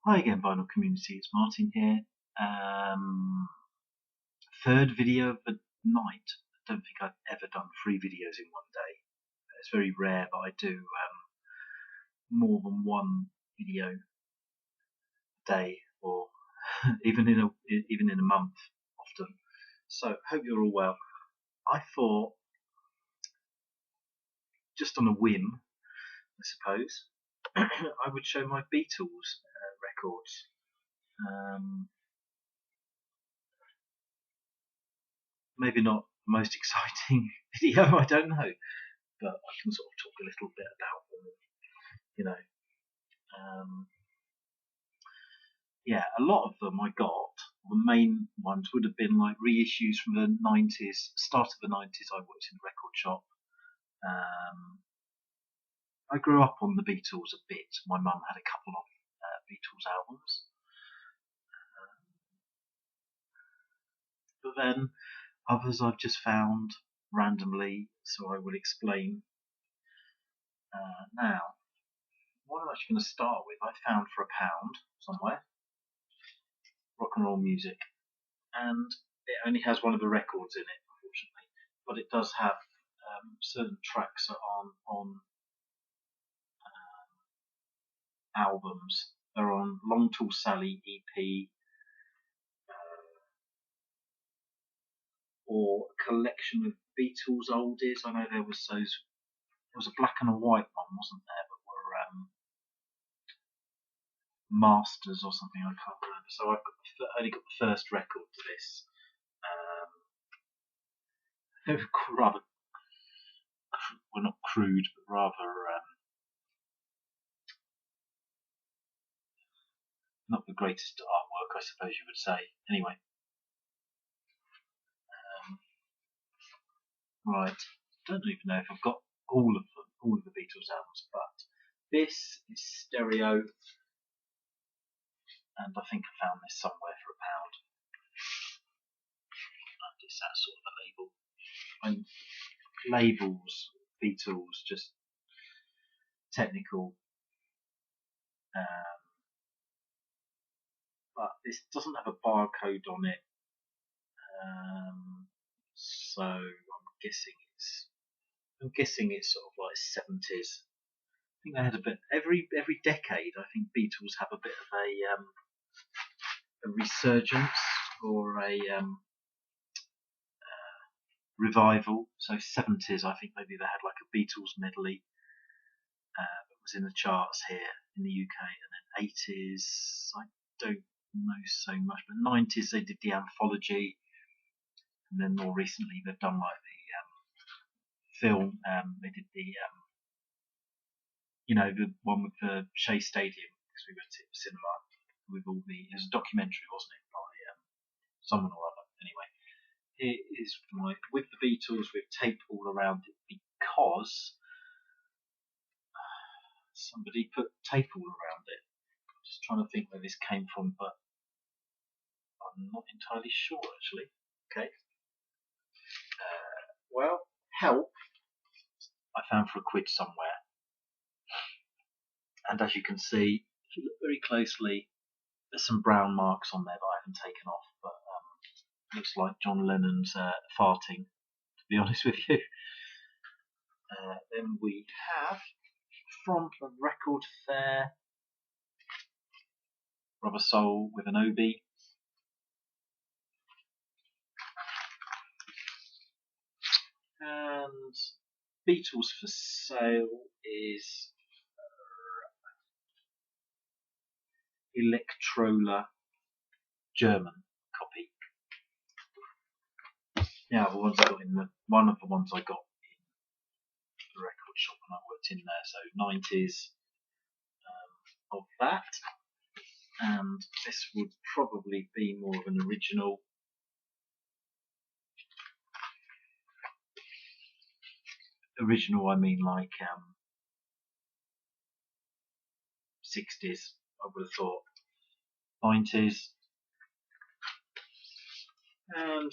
Hi again, Vinyl Community. It's Martin here. Third video of the night. I don't think I've ever done 3 videos in one day. It's very rare, but I do more than one video a day, or even in a month, often. So hope you're all well. I thought, just on a whim, I suppose, I would show my Beatles records. Maybe not the most exciting video, I don't know, but I can sort of talk a little bit about them, you know. Yeah, a lot of them I got. The main ones would have been like reissues from the 90s, start of the 90s. I worked in a record shop. I grew up on the Beatles a bit. My mum had a couple of Beatles albums. But then others I've just found randomly, so I will explain now. What I'm actually going to start with, I found for £1 somewhere, rock and roll music, and it only has one of the records in it, unfortunately, but it does have certain tracks that aren't on albums. They're on Long Tall Sally EP, or a collection of Beatles oldies. I know there was a black and a white one, wasn't there, that were masters or something, I can't remember. So I've only got the first record to this. They were rather, well, not crude, but rather not the greatest artwork, I suppose you would say. Anyway, right, don't even know if I've got all of them, all of the Beatles albums, but this is stereo, and I think I found this somewhere for £1. And it's that sort of a label. And labels, Beatles, just technical. But this doesn't have a barcode on it, so I'm guessing it's sort of like 70s. I think they had a bit every decade. I think Beatles have a bit of a resurgence or a revival. So 70s, I think maybe they had like a Beatles medley that was in the charts here in the UK, and then 80s, I don't know so much, but 90s they did the anthology, and then more recently they've done like the film. They did the the one with the Shea Stadium, because we went to the cinema with all the. It was a documentary, wasn't it, by someone or other. Anyway, it is with the Beatles with tape all around it, because somebody put tape all around it. I'm just trying to think where this came from, but I'm not entirely sure actually. Okay. Well, Help I found for £1 somewhere, and as you can see, if you look very closely, there's some brown marks on there that I haven't taken off, but looks like John Lennon's farting, to be honest with you. Then we have, from the record fair, Rubber Soul with an Obi. And Beatles for Sale is Electrola German copy. Yeah, the ones I got in one of the ones I got in the record shop when I worked in there. So 90s of that, and this would probably be more of an original. Original, I mean like 60s, I would have thought. 90s and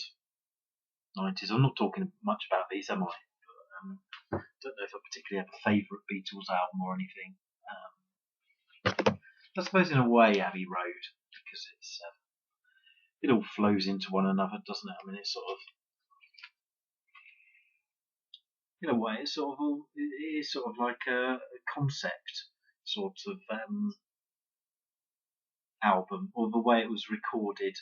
90s. I'm not talking much about these, am I? But, don't know if I particularly have a favourite Beatles album or anything. I suppose in a way Abbey Road, because it all flows into one another, doesn't it? I mean, it's sort of, in a way, it's sort of it is sort of like a concept sort of album, or the way it was recorded.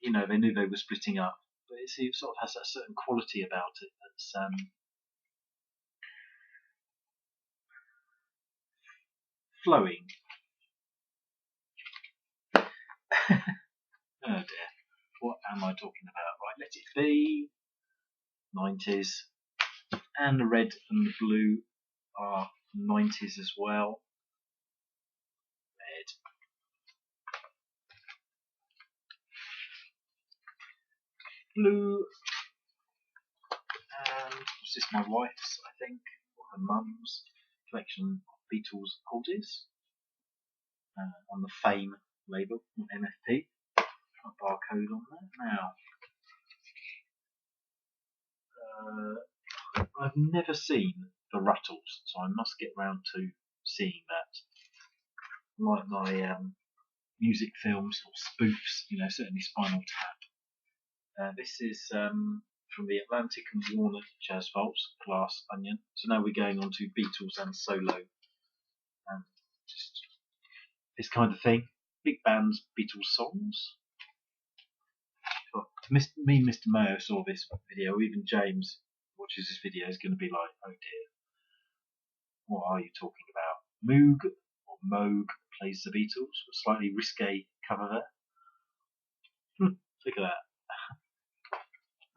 They knew they were splitting up, but it sort of has that certain quality about it that's flowing. Oh dear, what am I talking about? Right, Let It Be, 90s, and the red and the blue are 90s as well. Red, blue, and was this my wife's, I think, or her mum's collection of Beatles oldies on the Fame label, MFP. A barcode on there. Now, I've never seen the Rattles, so I must get round to seeing that. Like my music films or spoofs, certainly Spinal Tap. This is from the Atlantic and Warner Jazz Vaults, Glass Onion. So now we're going on to Beatles and solo. Just this kind of thing. Big bands, Beatles songs. Me and Mr. Mayo saw this video. Even James watches this video is going to be like, oh dear, what are you talking about? Moog or Moog plays the Beatles. A slightly risque cover there. Look at that.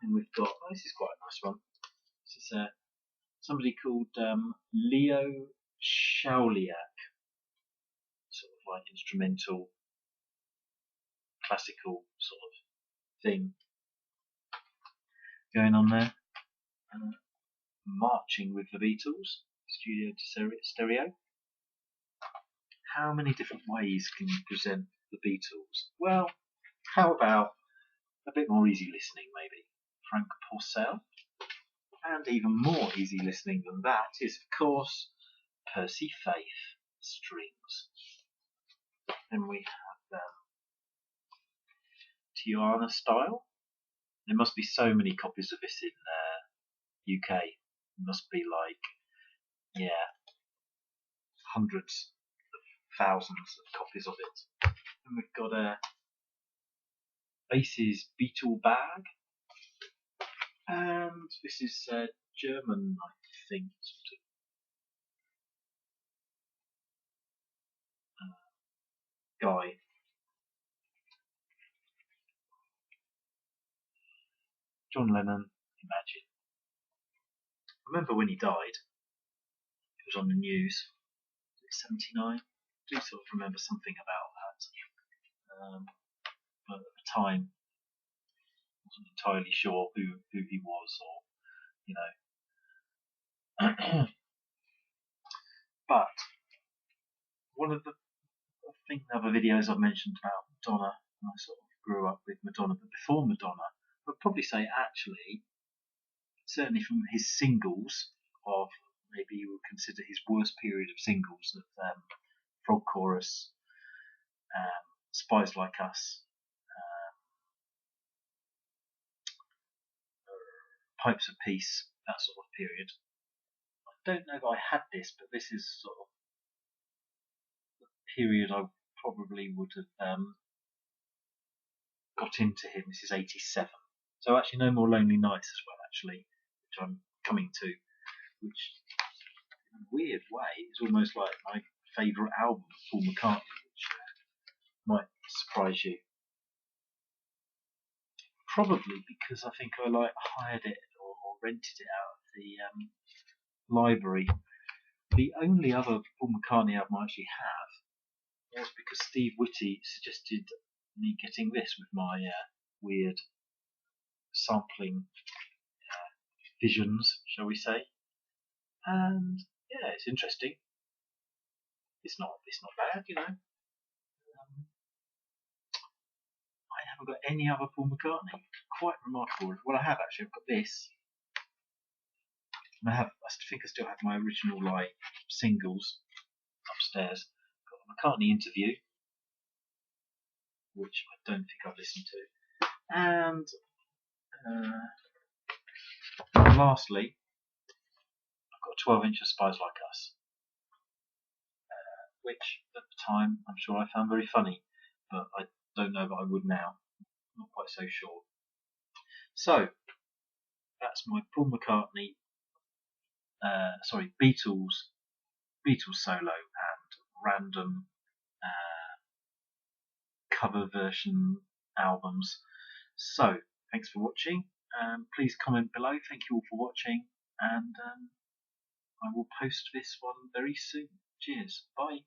And we've got, this is quite a nice one. This is somebody called Leo Shauliak. Sort of like instrumental, classical sort of thing going on there. Marching with the Beatles, studio to stereo. How many different ways can you present the Beatles? Well, how about a bit more easy listening, maybe? Frank Porcel. And even more easy listening than that is, of course, Percy Faith, strings. Then we have Tiana Style. There must be so many copies of this in UK. It must be like, hundreds of thousands of copies of it. And we've got Bass's Beatle Bag. And this is German, I think, sort of guy. John Lennon, Imagine. I remember when he died, it was on the news. 79? I do sort of remember something about that. But at the time, I wasn't entirely sure who he was, or, But one of the other videos I've mentioned about Madonna, and I sort of grew up with Madonna, but before Madonna, I'd probably say actually, certainly from his singles of, maybe you would consider his worst period of singles of Frog Chorus, Spies Like Us, Pipes of Peace, that sort of period. I don't know that I had this, but this is sort of the period I probably would have got into him. This is 87. So actually no more Lonely Nights as well, actually, which I'm coming to, which in a weird way is almost like my favourite album of Paul McCartney, which might surprise you. Probably because I think I hired it or rented it out of the library. The only other Paul McCartney album I actually have was because Steve Whitty suggested me getting this with my weird sampling visions, shall we say. And yeah, it's interesting. It's not bad, I haven't got any other Paul McCartney. Quite remarkable. Well, I have actually. I've got this. And I think I still have my original singles. upstairs. Got a McCartney interview, which I don't think I've listened to. And lastly, I've got 12-inch of Spies Like Us, which at the time I'm sure I found very funny, but I don't know that I would now. I'm not quite so sure. So that's my Paul McCartney, Beatles solo and random cover version albums. So thanks for watching. Please comment below. Thank you all for watching, and I will post this one very soon. Cheers. Bye.